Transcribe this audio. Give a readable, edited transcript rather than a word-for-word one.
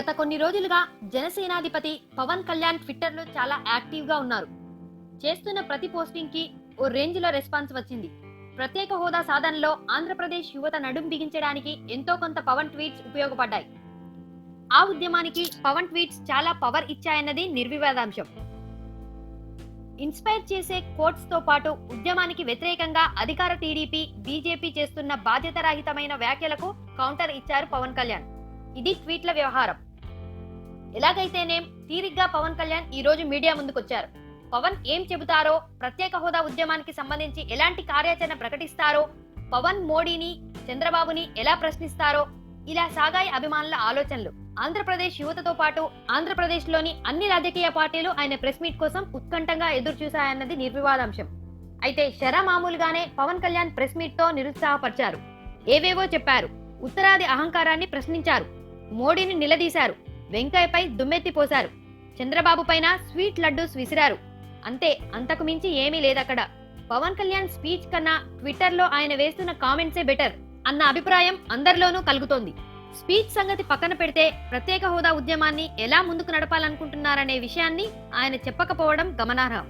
గత కొన్ని రోజులుగా జనసేనాధిపతి పవన్ కళ్యాణ్ ట్విట్టర్ లో చాలా యాక్టివ్ గా ఉన్నారు. చేస్తున్న ప్రతి పోస్టింగ్ కి ఓ రేంజ్ లో రెస్పాన్స్ వచ్చింది. ప్రత్యేక హోదా సాధనలో ఆంధ్రప్రదేశ్ యువత నడుం బిగించడానికి ఎంతో కొంత పవన్ ట్వీట్స్ ఉపయోగపడ్డాయి. ఆ ఉద్యమానికి పవన్ ట్వీట్స్ చాలా పవర్ ఇచ్చాయన్నది నిర్వివాదాంశం. ఇన్స్పైర్ చేసే కోట్స్ తో పాటు ఉద్యమానికి వ్యతిరేకంగా అధికార టీడీపీ, బీజేపీ చేస్తున్న బాధ్యతారహితమైన వ్యాఖ్యలకు కౌంటర్ ఇచ్చారు పవన్ కళ్యాణ్. ఇది ట్వీట్ల వ్యవహారం. ఎలాగైతేనేం తీరిగ్గా పవన్ కళ్యాణ్ ఈ రోజు మీడియా ముందుకొచ్చారు. పవన్ ఏం చెబుతారో, ప్రత్యేక హోదా ఉద్యమానికి సంబంధించి ఎలాంటి కార్యాచరణ ప్రకటిస్తారో, పవన్ మోడీని, చంద్రబాబుని ఎలా ప్రశ్నిస్తారో, ఇలా సాగాయి అభిమానుల ఆలోచనలు. ఆంధ్రప్రదేశ్ యువతతో పాటు ఆంధ్రప్రదేశ్ లోని అన్ని రాజకీయ పార్టీలు ఆయన ప్రెస్ మీట్ కోసం ఉత్కంఠంగా ఎదురు చూశాయన్నది నిర్వివాదాంశం. అయితే మామూలుగానే పవన్ కళ్యాణ్ ప్రెస్ మీట్ తో నిరుత్సాహపరిచారు. ఏవేవో చెప్పారు. ఉత్తరాది అహంకారాన్ని ప్రశ్నించారు. మోడీని నిలదీశారు. వెంకయ్యపై దుమ్మెత్తి పోశారు. చంద్రబాబు పైన స్వీట్ లడ్డూస్ విసిరారు. అంతే, అంతకు మించి ఏమీ లేదక్కడ. పవన్ కళ్యాణ్ స్పీచ్ కన్నా ట్విట్టర్ లో ఆయన వేస్తున్న కామెంట్సే బెటర్ అన్న అభిప్రాయం అందరిలోనూ కలుగుతోంది. స్పీచ్ సంగతి పక్కన పెడితే ప్రత్యేక హోదా ఉద్యమాన్ని ఎలా ముందుకు నడపాలనుకుంటున్నారనే విషయాన్ని ఆయన చెప్పకపోవడం గమనార్హం.